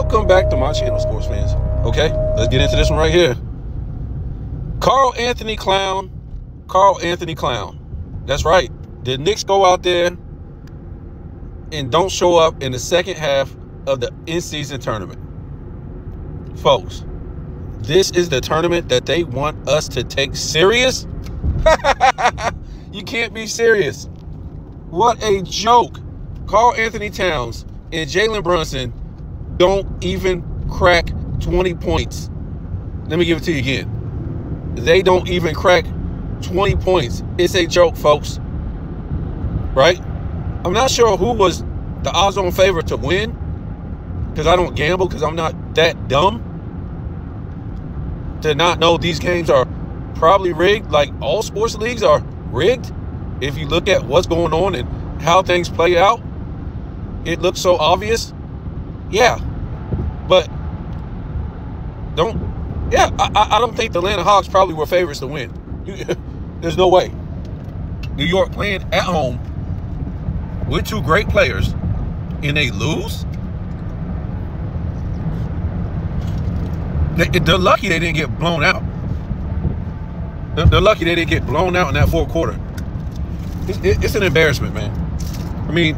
Welcome back to my channel, sports fans. Okay, let's get into this one right here. Karl-Anthony Clown. Karl-Anthony Clown. That's right. The Knicks go out there and don't show up in the second half of the in-season tournament. Folks, this is the tournament that they want us to take serious? You can't be serious. What a joke. Karl-Anthony Towns and Jalen Brunson don't even crack 20 points. Let me give it to you again. They don't even crack 20 points. It's a joke, folks. Right? I'm not sure who was the odds-on favorite to win, because I don't gamble, because I'm not that dumb to not know these games are probably rigged, like all sports leagues are rigged. If you look at what's going on and how things play out, it looks so obvious. Yeah, but I don't think the Atlanta Hawks probably were favorites to win. There's no way. New York playing at home with two great players and they lose. They're lucky they didn't get blown out. They're lucky they didn't get blown out in that fourth quarter. It's an embarrassment, man. I mean,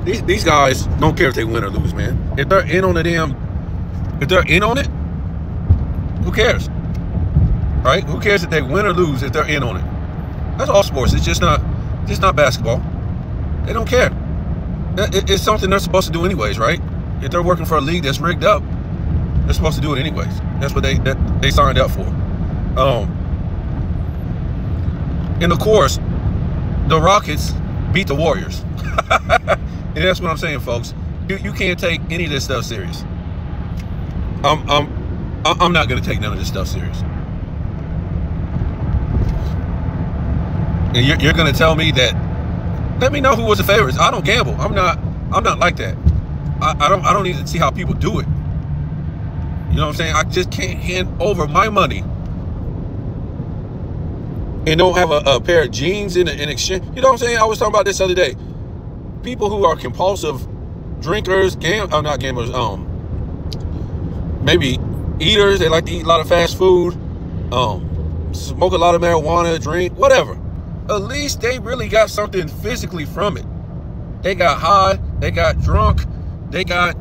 these guys don't care if they win or lose, man. If they're in on the if they're in on it, who cares? Right? Who cares if they win or lose if they're in on it? That's all sports. It's just not basketball. They don't care. It's something they're supposed to do anyways, right? If they're working for a league that's rigged up, they're supposed to do it anyways. That's what they signed up for. And of course, the Rockets beat the Warriors. And that's what I'm saying, folks. You can't take any of this stuff serious. I'm not going to take none of this stuff serious. And you're going to tell me that? Let me know who was the favorites. I don't gamble. I'm not like that. I don't need to see how people do it. You know what I'm saying? I just can't hand over my money and don't have a pair of jeans in exchange. You know what I'm saying? I was talking about this the other day. People who are compulsive drinkers, not gamblers, maybe eaters. They like to eat a lot of fast food, smoke a lot of marijuana, drink, whatever. At least they really got something physically from it. They got high, they got drunk, they got,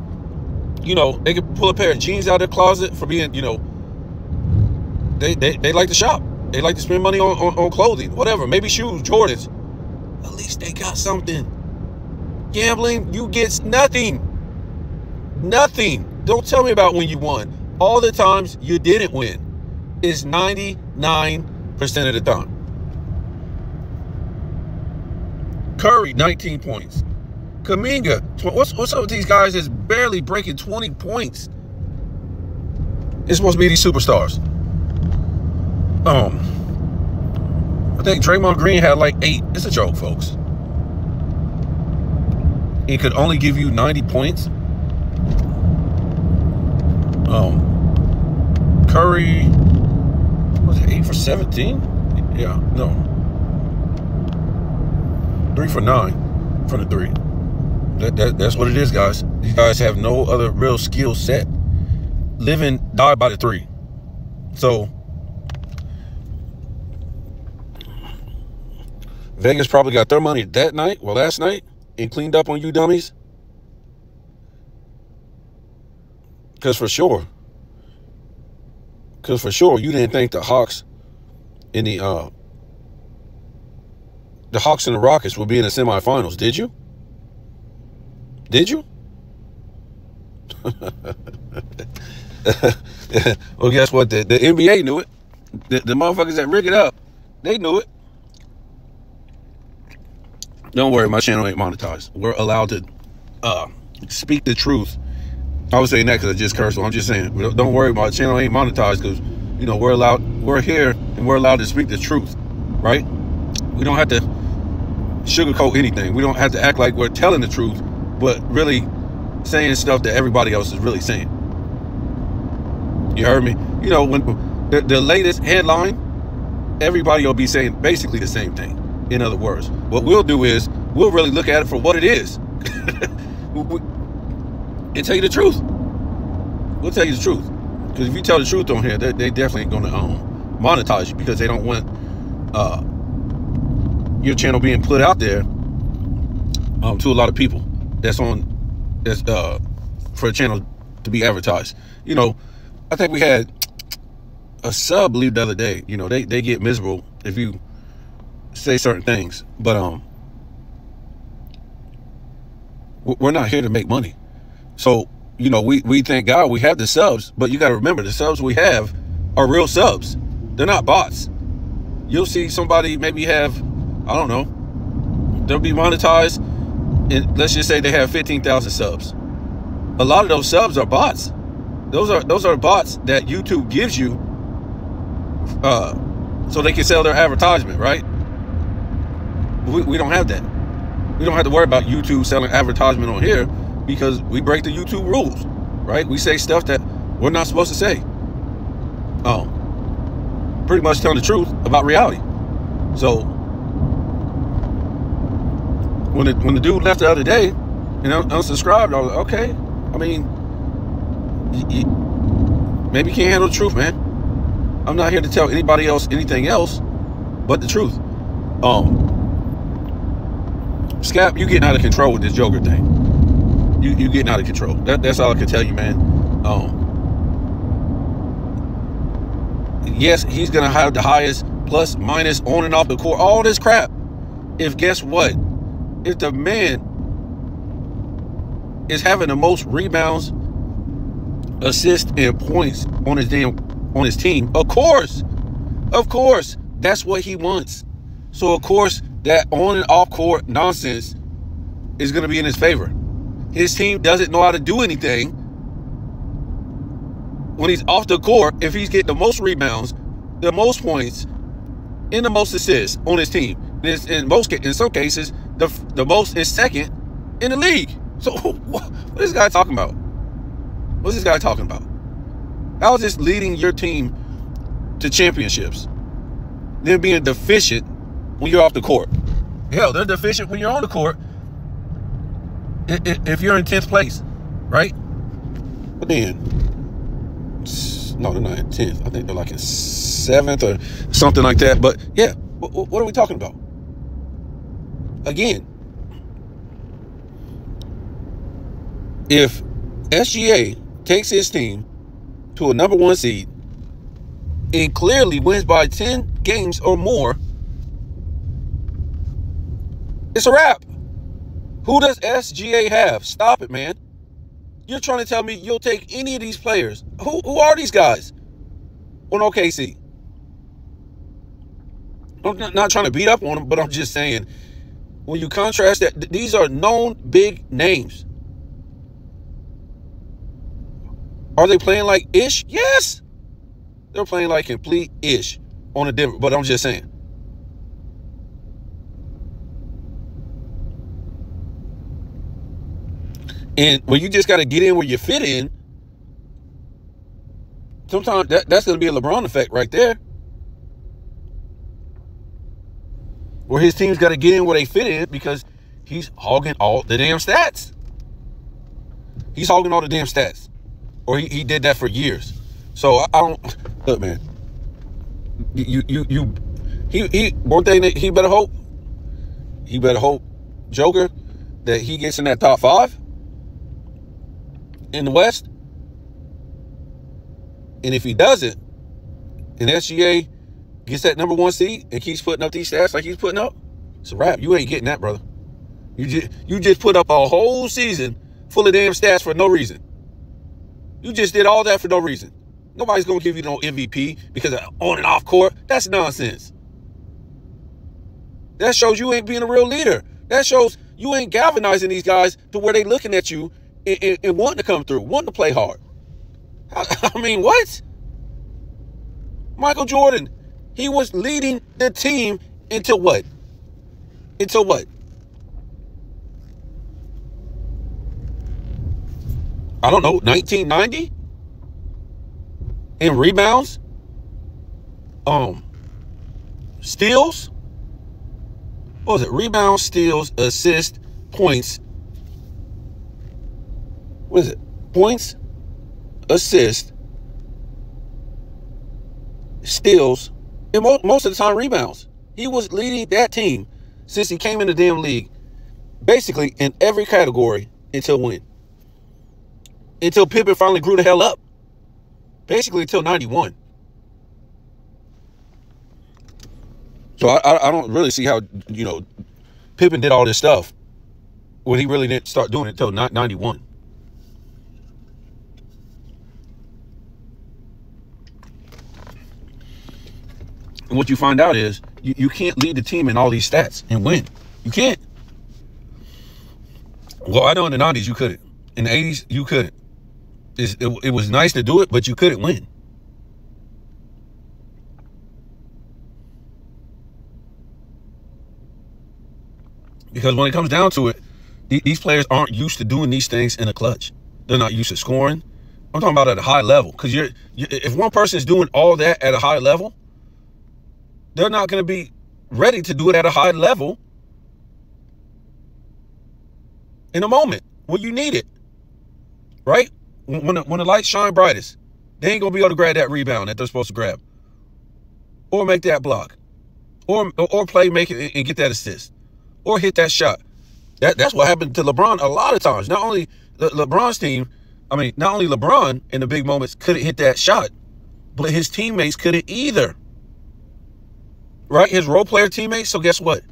they could pull a pair of jeans out of their closet for being, they like to shop. They like to spend money on clothing, whatever, maybe shoes, Jordans. At least they got something. Gambling, you get nothing. Nothing. Don't tell me about when you won. All the times you didn't win is 99% of the time. Curry, 19 points. Kuminga, what's up with these guys that's barely breaking 20 points? It's supposed to be these superstars. I think Draymond Green had like 8. It's a joke, folks. He could only give you 90 points. Curry, was it 8 for 17? Yeah, no. 3 for 9 from the 3. That's what it is, guys. These guys have no other real skill set. Live and die by the 3. So Vegas probably got their money that night, well, last night, and cleaned up on you dummies. Because for sure, you didn't think the Hawks and the Hawks and the Rockets would be in the semifinals, did you? Did you? Well, guess what? The NBA knew it. The motherfuckers that rig it up, they knew it. Don't worry, my channel ain't monetized. We're allowed to speak the truth. I was saying that because I just cursed, so I'm just saying, don't worry, my channel ain't monetized because, we're here and we're allowed to speak the truth, right? We don't have to sugarcoat anything. We don't have to act like we're telling the truth, but really saying stuff that everybody else is really saying. You heard me? When the latest headline, everybody will be saying basically the same thing. In other words, what we'll do is we'll really look at it for what it is. and tell you the truth. We'll tell you the truth. Because if you tell the truth on here, they definitely ain't going to monetize you, because they don't want your channel being put out there to a lot of people that's for the channel to be advertised. You know, I think we had a sub leave the other day. You know, they get miserable if you say certain things, but we're not here to make money. So, you know, we thank God we have the subs, but you got to remember, the subs we have are real subs. They're not bots. You'll see somebody maybe have, I don't know, they'll be monetized, and let's just say they have 15,000 subs. A lot of those subs are bots. Those are bots that YouTube gives you so they can sell their advertisement, right? We don't have that. We don't have to worry about YouTube selling advertisement on here, because we break the YouTube rules, right? We say stuff that we're not supposed to say. Pretty much telling the truth about reality. So when the dude left the other day and unsubscribed, I was like, okay. I mean, maybe you can't handle the truth, man. I'm not here to tell anybody else anything else but the truth. Scap, you getting out of control with this Joker thing. You getting out of control. That's all I can tell you, man. Yes, he's gonna have the highest plus minus on and off the court, all this crap. If guess what? If the man is having the most rebounds, assists, and points on his team, of course, that's what he wants. So of course that on and off court nonsense is gonna be in his favor. His team doesn't know how to do anything when he's off the court if he's getting the most rebounds, the most points, and the most assists on his team. In some cases, the most is second in the league. So what is this guy talking about? What's this guy talking about? How is this leading your team to championships? Them being deficient when you're off the court. Hell, they're deficient when you're on the court. If you're in 10th place, right? But then, no, they're not in 10th. I think they're like in 7th or something like that. But yeah, what are we talking about? Again, if SGA takes his team to a #1 seed and clearly wins by 10 games or more, it's a wrap. Who does SGA have? Stop it, man. You're trying to tell me you'll take any of these players. Who are these guys on OKC? I'm not trying to beat up on them, but I'm just saying, when you contrast that, these are known big names. Are they playing like ish? Yes. They're playing like complete ish on a different, but I'm just saying. And when you just got to get in where you fit in, sometimes that's going to be a LeBron effect right there. Where his team's got to get in where they fit in because he's hogging all the damn stats. He's hogging all the damn stats. Or he did that for years. So I don't, look, man. One thing that he better hope, Joker, that he gets in that top 5 in the West. And if he doesn't, and SGA gets that #1 seed and keeps putting up these stats like he's putting up, it's a wrap. You ain't getting that, brother. You just put up a whole season full of damn stats for no reason. You just did all that for no reason. Nobody's going to give you no MVP because of on and off court. That's nonsense. That shows you ain't being a real leader. That shows you ain't galvanizing these guys to where they looking at you and wanting to come through, wanting to play hard. I mean, what? Michael Jordan, he was leading the team until what? Until what? I don't know, 1990? In rebounds? Steals? What was it? Rebounds, steals, assists, points. What is it? points, assists, steals, and most of the time rebounds. He was leading that team since he came in the damn league, basically in every category until when? Until Pippen finally grew the hell up. Basically until 91. So I don't really see how, Pippen did all this stuff when he really didn't start doing it until 91. And what you find out is you can't lead the team in all these stats and win. You can't. Well, I know in the 90s you couldn't. In the 80s, you couldn't. It was nice to do it, but you couldn't win. Because when it comes down to it, these players aren't used to doing these things in a clutch. They're not used to scoring. I'm talking about at a high level. Because if one person is doing all that at a high level, they're not going to be ready to do it at a high level in a moment when you need it, right? When the lights shine brightest, they ain't going to be able to grab that rebound that they're supposed to grab, or make that block, or play, make it, and get that assist, or hit that shot. That's what happened to LeBron a lot of times. Not only LeBron's team, not only LeBron in the big moments couldn't hit that shot, but his teammates couldn't either. Right? His role player teammates. So guess what?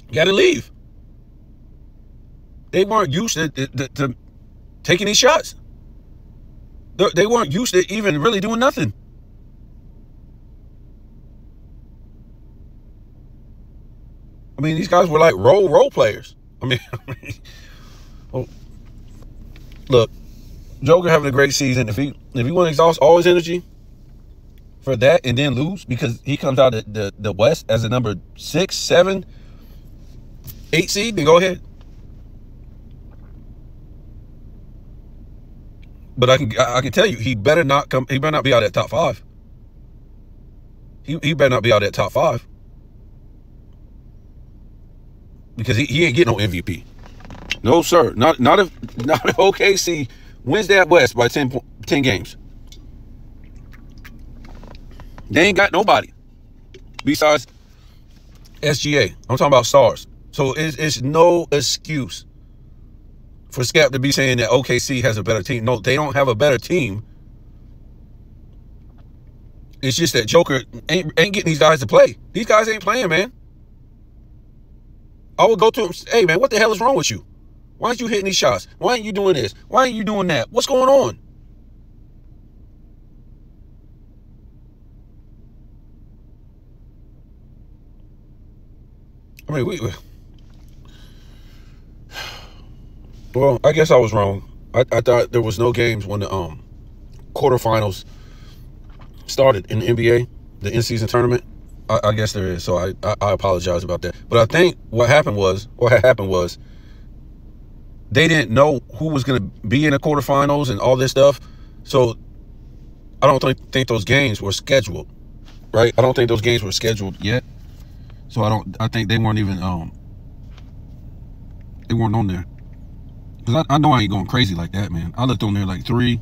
You got to leave. They weren't used to taking these shots. They weren't used to even really doing nothing. These guys were like role players. Well, look, Joker having a great season. If he want to exhaust all his energy for that and then lose because he comes out of the West as a number 6, 7, 8 seed, then go ahead. But I can tell you, he better not come. He better not be out at top 5. He better not be out at top 5 because he ain't getting no MVP. No sir, not if OKC wins that West by 10 games. They ain't got nobody besides SGA. I'm talking about stars. So it's no excuse for Skap to be saying that OKC has a better team. No, they don't have a better team. It's just that Joker ain't getting these guys to play. These guys ain't playing, man. I would go to him, hey, man, what the hell is wrong with you? Why aren't you hitting these shots? Why aren't you doing this? Why aren't you doing that? What's going on? Well, I guess I was wrong. I thought there was no games when the quarterfinals started in the NBA, the in-season tournament. I guess there is, so I apologize about that. But I think what happened was they didn't know who was going to be in the quarterfinals and all this stuff. So I don't think those games were scheduled, right? I don't think those games were scheduled yet. So I think they weren't even they weren't on there. Because I know I ain't going crazy like that, man. I looked on there like 3,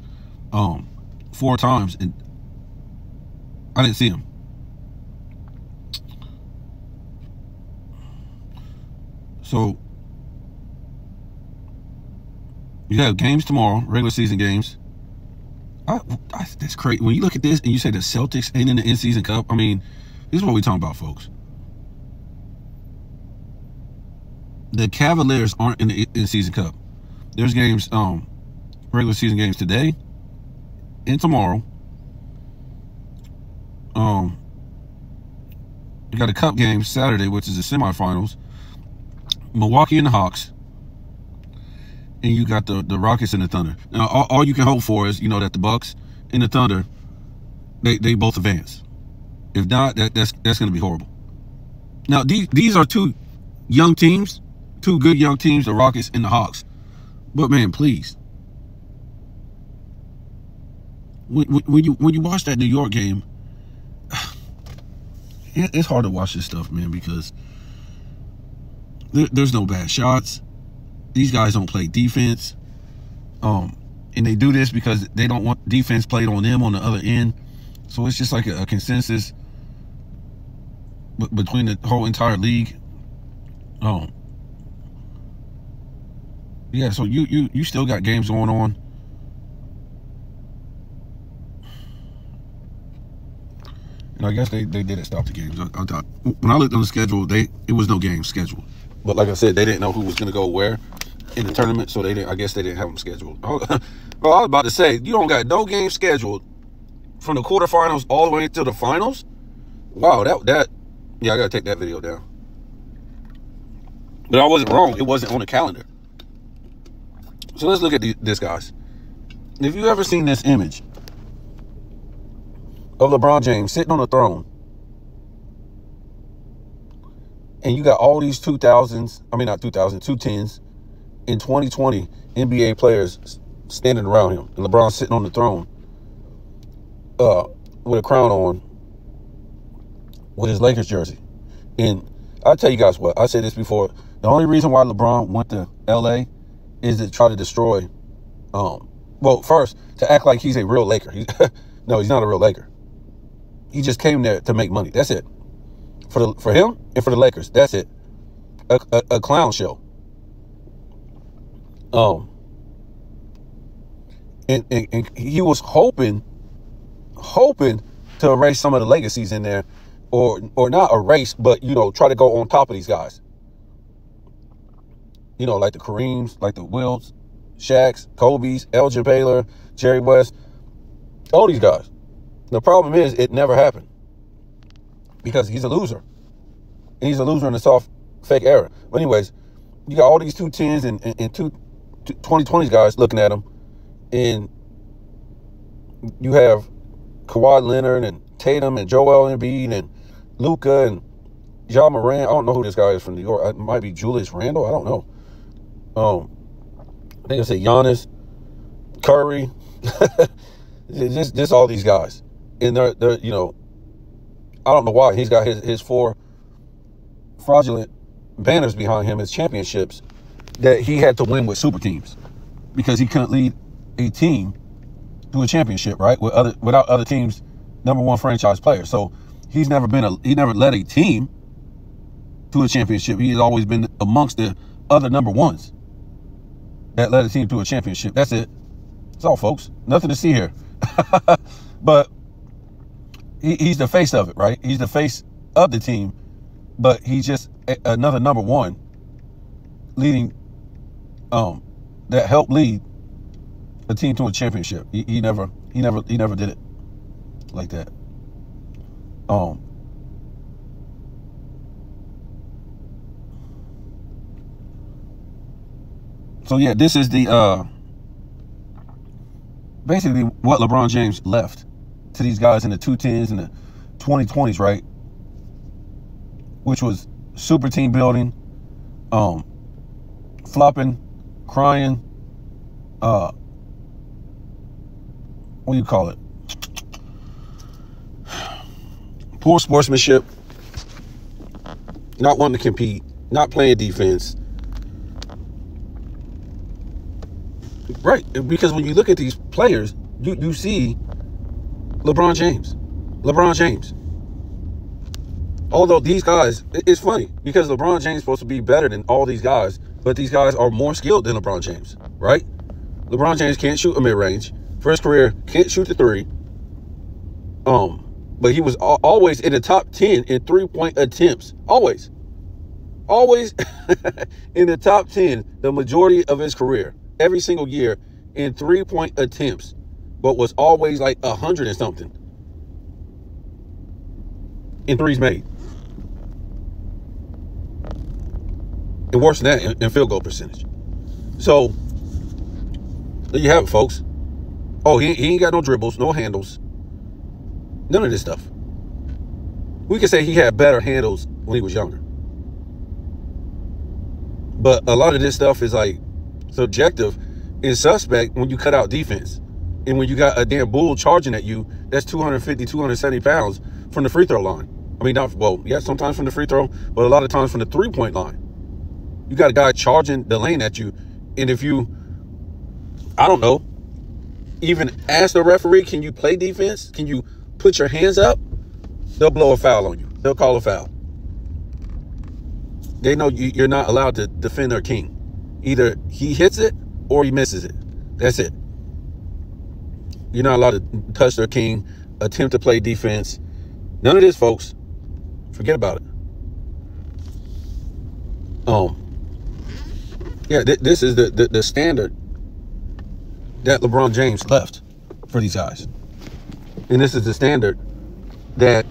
4 times and I didn't see them. So you have games tomorrow, regular season games. That's crazy. When you look at this and you say the Celtics ain't in the in-season cup, this is what we're talking about, folks. The Cavaliers aren't in the in-season cup. There's games, regular season games today and tomorrow. You got a cup game Saturday, which is the semifinals. Milwaukee and the Hawks. And you got the Rockets and the Thunder. Now, all you can hope for is, that the Bucks and the Thunder, they both advance. If not, that's going to be horrible. Now, these are 2 young teams, 2 good young teams, the Rockets and the Hawks. But man, please, when you watch that New York game, it's hard to watch this stuff, man, because there's no bad shots. These guys don't play defense. And they do this because they don't want defense played on them on the other end. So it's just like a consensus between the whole entire league. Yeah, so you still got games going on. And I guess they didn't stop the games. I thought when I looked on the schedule, it was no game scheduled. But like I said, they didn't know who was going to go where in the tournament, so they didn't. I guess they didn't have them scheduled. Well, I was about to say, you don't got no game scheduled from the quarterfinals all the way into the finals. Wow, yeah, I gotta take that video down. But I wasn't wrong. It wasn't on the calendar. So let's look at this, guys. If you ever seen this image of LeBron James sitting on a throne, and you got all these 210s in 2020 NBA players standing around him, and LeBron sitting on the throne with a crown on with his Lakers jersey. And I'll tell you guys what, I said this before, the only reason why LeBron went to LA is to try to destroy, well, first, to act like he's a real Laker. No, he's not a real Laker. He just came there to make money. That's it. For him and for the Lakers, that's it. A clown show. And he was hoping to erase some of the legacies in there, or not erase, but try to go on top of these guys. Like the Kareems, like the Wilts, Shaqs, Kobe's, Elgin Baylor, Jerry West, all these guys. The problem is it never happened because he's a loser. And he's a loser in the soft, fake era. But anyways, you got all these 210s and 2020s guys looking at him. And you have Kawhi Leonard and Tatum and Joel Embiid and Luka and Ja Morant. I don't know who this guy is from New York. It might be Julius Randle. I don't know. I think I said Giannis, Curry, just all these guys. And they're I don't know why he's got his 4 fraudulent banners behind him as championships that he had to win with super teams because he couldn't lead a team to a championship, right? Without other teams' #1 franchise players. So he never led a team to a championship. He has always been amongst the other #1s that led a team to a championship. That's it. That's all, folks. Nothing to see here. But he's the face of it, right? He's the face of the team, but he's just another #1 leading, that helped lead a team to a championship. He never did it like that. So yeah, this is the basically what LeBron James left to these guys in the 210s and the 2020s, right? Which was super team building, flopping, crying, what do you call it? Poor sportsmanship, not wanting to compete, not playing defense. Right, because when you look at these players, you see LeBron James. Although these guys, it's funny because LeBron James is supposed to be better than all these guys, but these guys are more skilled than LeBron James, right? LeBron James can't shoot a mid-range. For his career, can't shoot the 3. But he was always in the top 10 in 3-point attempts. Always in the top 10 the majority of his career. Every single year in 3-point attempts, but was always like 100 and something in threes made. And worse than that in field goal percentage. So there you have it, folks. Oh, he ain't got no dribbles, no handles. None of this stuff. We could say he had better handles when he was younger. But a lot of this stuff is like subjective and suspect when you cut out defense. And when you got a damn bull charging at you, that's 250, 270 pounds from the free throw line. I mean, sometimes from the free throw, but a lot of times from the 3-point line. You got a guy charging the lane at you. And if you, I don't know, even ask the referee, can you play defense? Can you put your hands up? They'll blow a foul on you. They'll call a foul. They know you're not allowed to defend their king. Either he hits it or he misses it. That's it. You're not allowed to touch their king, attempt to play defense. None of this, folks. Forget about it. Yeah, this is the standard that LeBron James left for these guys. And this is the standard that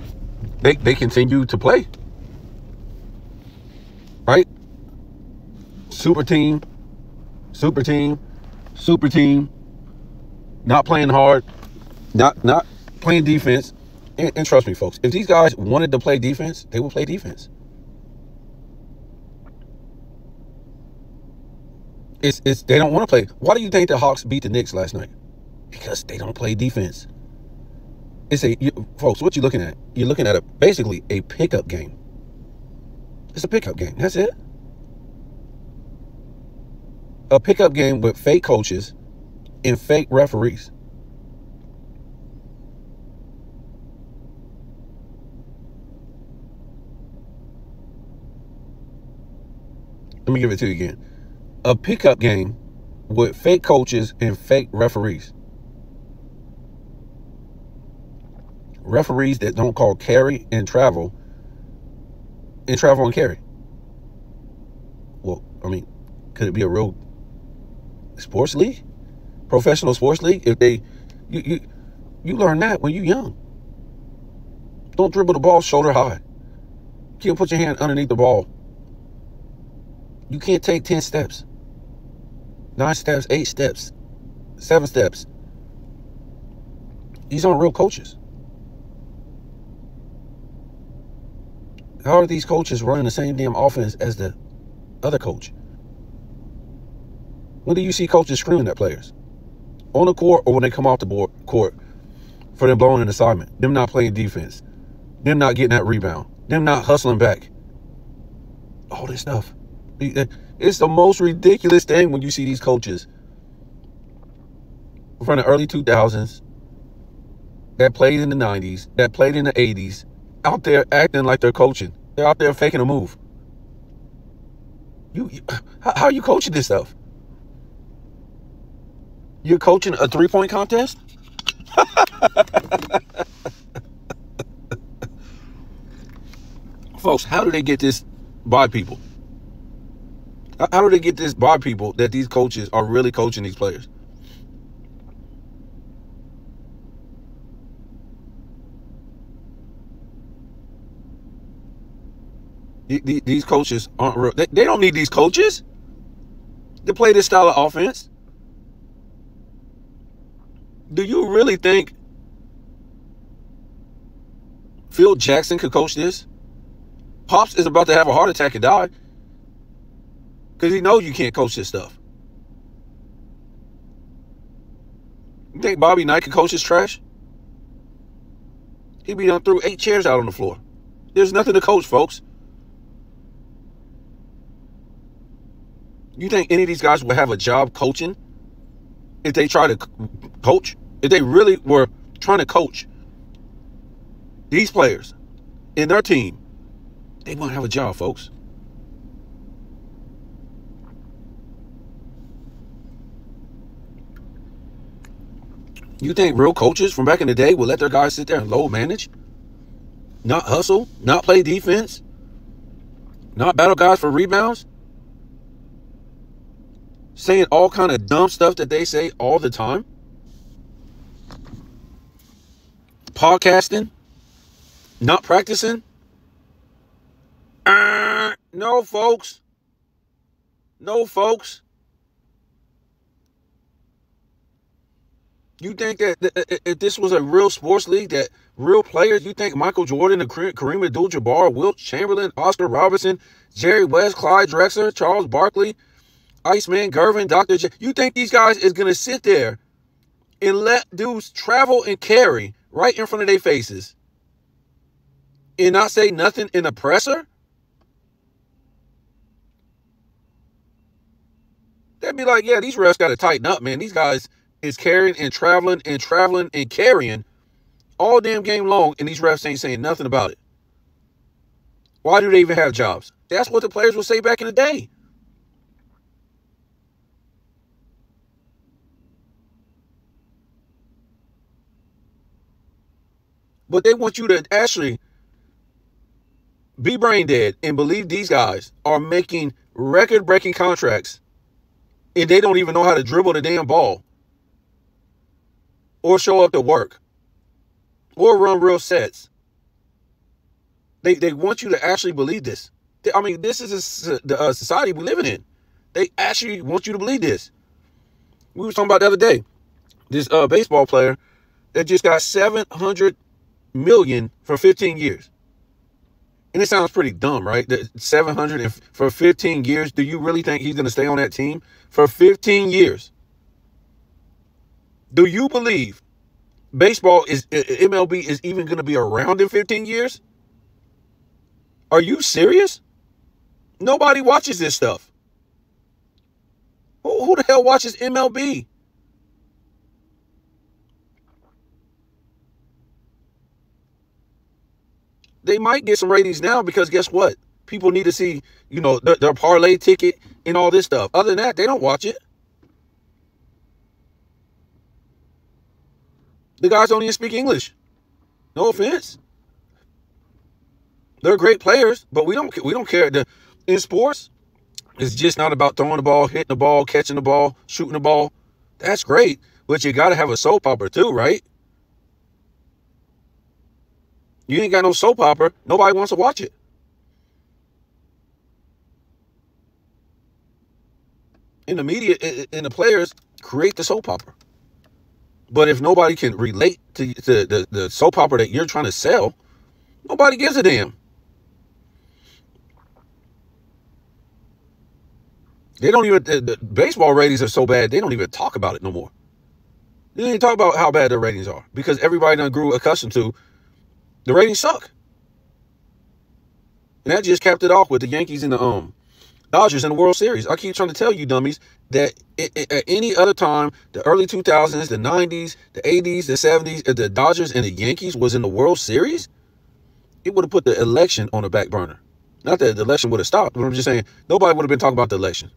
they continue to play. Right? Super team, not playing hard, not playing defense. And trust me, folks, if these guys wanted to play defense, they would play defense. They don't want to play. Why do you think the Hawks beat the Knicks last night? Because they don't play defense. Folks, what you looking at? You're looking at basically a pickup game. It's a pickup game. That's it. A pickup game with fake coaches and fake referees. Let me give it to you again. A pickup game with fake coaches and fake referees. Referees that don't call carry and travel and carry. Well, I mean, could it be a real sports league? Professional sports league? If you learn that when you're young. Don't dribble the ball shoulder high. You can't put your hand underneath the ball. You can't take 10 steps. 9 steps, 8 steps, 7 steps. These aren't real coaches. How are these coaches running the same damn offense as the other coach? When do you see coaches screaming at players? On the court or when they come off the court for them blowing an assignment, them not playing defense, them not getting that rebound, them not hustling back. All this stuff. It's the most ridiculous thing when you see these coaches from the early 2000s that played in the 90s, that played in the 80s, out there acting like they're coaching. They're out there faking a move. How are you coaching this stuff? You're coaching a 3-point contest? Folks, how do they get this by people? How do they get this by people that these coaches are really coaching these players? These coaches aren't real. They don't need these coaches to play this style of offense. Do you really think Phil Jackson could coach this? Pops is about to have a heart attack and die because he knows you can't coach this stuff. You think Bobby Knight could coach this trash? He'd be done threw 8 chairs out on the floor. There's nothing to coach, folks. You think any of these guys will have a job coaching if they try to coach? If they really were trying to coach these players in their team, they won't have a job, folks. You think real coaches from back in the day would let their guys sit there and load manage? Not hustle? Not play defense? Not battle guys for rebounds? Saying all kind of dumb stuff that they say all the time? Podcasting? Not practicing? No, folks. No, folks. You think that if this was a real sports league, that real players, you think Michael Jordan, Kareem Abdul-Jabbar, Wilt Chamberlain, Oscar Robertson, Jerry West, Clyde Drexler, Charles Barkley, Iceman, Gervin, Dr. J, you think these guys is going to sit there and let dudes travel and carry right in front of their faces and not say nothing in the presser? They'd be like, yeah, these refs got to tighten up, man. These guys, is carrying and traveling and carrying all damn game long, and these refs ain't saying nothing about it. Why do they even have jobs? That's what the players would say back in the day. But they want you to actually be brain dead and believe these guys are making record-breaking contracts and they don't even know how to dribble the damn ball or show up to work or run real sets. They want you to actually believe this. I mean, this is the society we're living in. They actually want you to believe this. We were talking about the other day. This baseball player that just got $700 million for 15 years. And it sounds pretty dumb, right? That 700 for 15 years. Do you really think he's going to stay on that team for 15 years? Do you believe baseball is MLB is even going to be around in 15 years? Are you serious? Nobody watches this stuff. Who the hell watches MLB? They might get some ratings now because guess what? People need to see, their parlay ticket and all this stuff. Other than that, they don't watch it. The guys don't even speak English. No offense. They're great players, but we don't care. In sports, it's just not about throwing the ball, hitting the ball, catching the ball, shooting the ball. That's great, but you got to have a soap opera too, right? You ain't got no soap opera. Nobody wants to watch it. And the media and the players create the soap opera. But if nobody can relate to the soap opera that you're trying to sell, nobody gives a damn. They don't even, the baseball ratings are so bad, they don't even talk about it no more. They don't even talk about how bad their ratings are because everybody done grew accustomed to the ratings suck. And that just capped it off with the Yankees and the Dodgers in the World Series. I keep trying to tell you dummies that at any other time, the early 2000s, the 90s, the 80s, the 70s, if the Dodgers and the Yankees was in the World Series, it would have put the election on the back burner. Not that the election would have stopped, but I'm just saying nobody would have been talking about the election.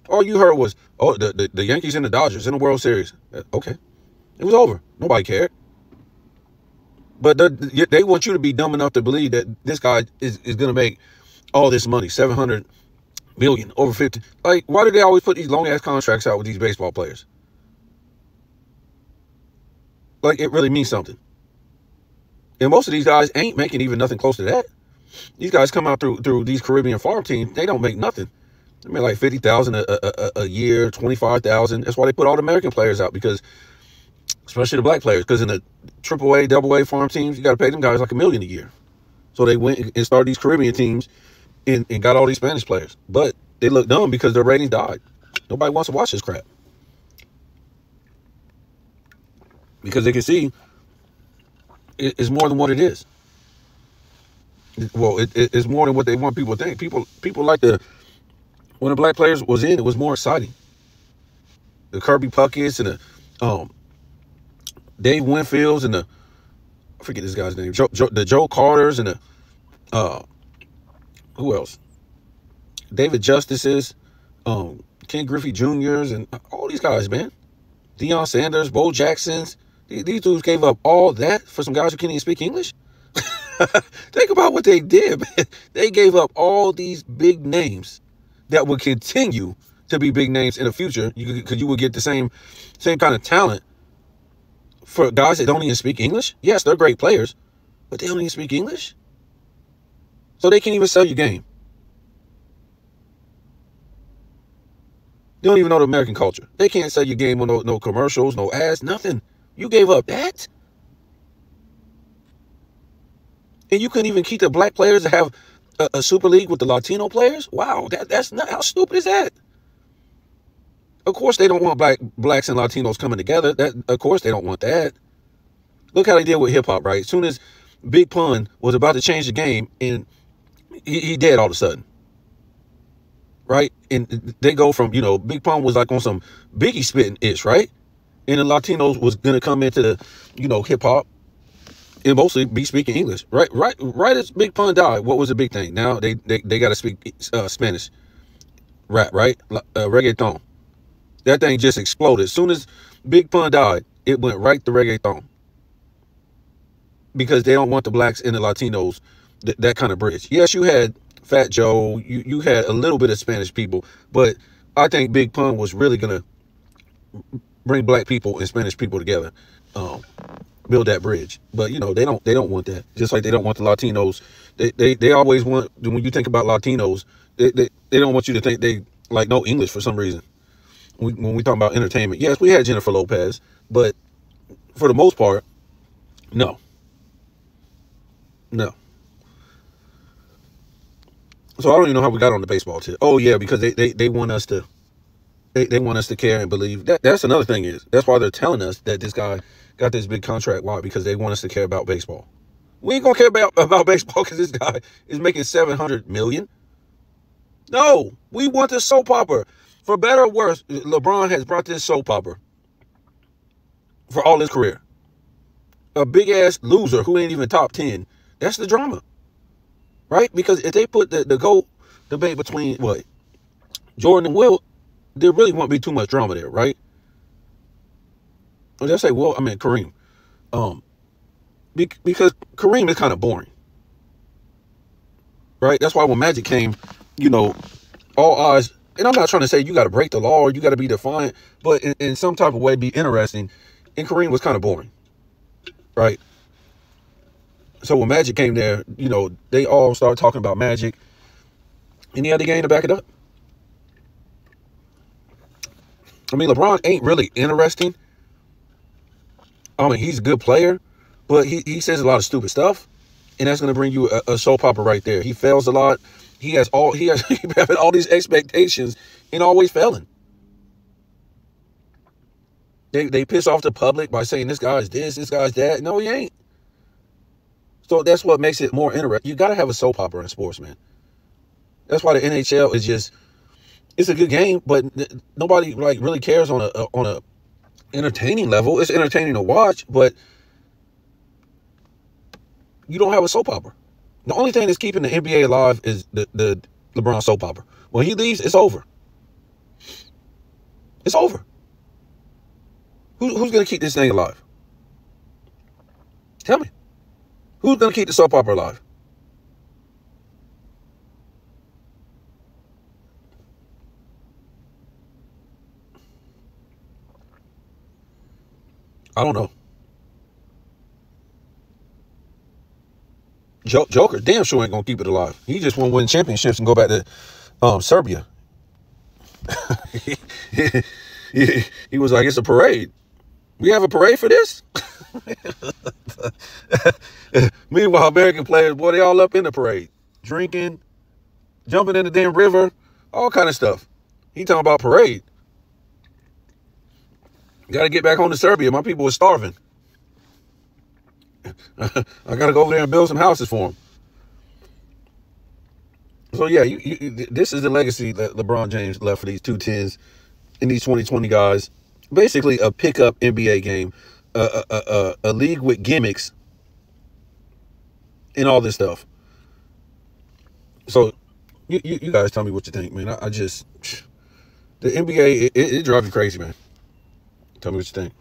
All you heard was, the Yankees and the Dodgers in the World Series. Okay. It was over. Nobody cared. But they want you to be dumb enough to believe that this guy is going to make all this money, $700 million, over 50. Like, why do they always put these long-ass contracts out with these baseball players? Like, it really means something. And most of these guys ain't making even nothing close to that. These guys come out through these Caribbean farm teams. They don't make nothing. They make like $50,000 a year, $25,000. That's why they put all the American players out, because especially the black players, because in the AAA, AA farm teams, you got to pay them guys like $1 million a year. So they went and started these Caribbean teams and got all these Spanish players. But they look dumb because their ratings died. Nobody wants to watch this crap. Because they can see it's more than what it is. Well, it's more than what they want people to think. People like when the black players was in, it was more exciting. The Kirby Pucketts and the Dave Winfields and I forget this guy's name, the Joe Carters and the who else? David Justices, Ken Griffey Jr.'s, and all these guys, man. Deion Sanders, Bo Jacksons. These dudes gave up all that for some guys who can't even speak English. Think about what they did, man. They gave up all these big names that would continue to be big names in the future, because you would get the same kind of talent for guys that don't even speak English. Yes, they're great players, but they don't even speak English. So they can't even sell your game. They don't even know the American culture. They can't sell your game with no commercials, no ads, nothing. You gave up that? And you couldn't even keep the black players to have a super league with the Latino players? Wow, that's not, how stupid is that? Of course they don't want blacks and Latinos coming together. Of course they don't want that. Look how they did with hip hop, right? As soon as Big Pun was about to change the game, and he dead all of a sudden. right? And they go from, Big Pun was like on some Biggie spitting itch, right? And the Latinos was gonna come into the, hip hop and mostly be speaking English, right? Right as Big Pun died, what was the big thing? Now they got to speak Spanish rap, right? Reggaeton. That thing just exploded. As soon as Big Pun died, it went right to reggaeton. Because they don't want the blacks and the Latinos, that kind of bridge. Yes, you had Fat Joe, you had a little bit of Spanish people, but I think Big Pun was really gonna bring black people and Spanish people together, build that bridge. But they don't want that. Just like they don't want the Latinos. They always want, when you think about Latinos, they don't want you to think they like know English for some reason. When we talk about entertainment, yes, we had Jennifer Lopez, but for the most part, no. So I don't even know how we got on the baseball tip. Oh yeah, because they want us to they want us to care and believe. That's another thing is that's why they're telling us that this guy got this big contract. Why? Because they want us to care about baseball. We ain't gonna care about baseball because this guy is making $700 million. No, we want this soap opera. For better or worse, LeBron has brought this soap opera for all his career. A big ass loser who ain't even top 10. That's the drama, right? Because if they put the GOAT debate between Jordan and Wilt, there really won't be too much drama there, right? Or they'll say, well, I mean Kareem, because Kareem is kind of boring, right? That's why when Magic came, all eyes. And I'm not trying to say you got to break the law or you got to be defiant, but in some type of way be interesting. And Kareem was kind of boring, right? So when Magic came there, they all started talking about Magic, and he had the game to back it up. I mean, LeBron ain't really interesting. I mean, he's a good player, but he says a lot of stupid stuff, and that's going to bring you a soap opera right there. He fails a lot. He has all these expectations and always failing. They piss off the public by saying this guy's this guy's that. No, he ain't. So that's what makes it more interesting. You got to have a soap opera in sports, man. That's why the NHL is it's a good game, but nobody really cares on a entertaining level. It's entertaining to watch, but you don't have a soap opera. The only thing that's keeping the NBA alive is the LeBron soap opera. When he leaves, it's over. It's over. Who's going to keep this thing alive? Tell me. Who's going to keep the soap opera alive? I don't know. Joker damn sure ain't going to keep it alive. He just want to win championships and go back to Serbia. He was like, it's a parade. We have a parade for this? Meanwhile, American players, boy, they all up in the parade. Drinking, jumping in the damn river, all kind of stuff. He talking about parade. Got to get back home to Serbia. My people are starving. I got to go over there and build some houses for them. So, yeah, this is the legacy that LeBron James left for these 210s and these 2020 guys. Basically, a pickup NBA game, a league with gimmicks and all this stuff. So, you guys tell me what you think, man. I just, the NBA, it drives you crazy, man. Tell me what you think.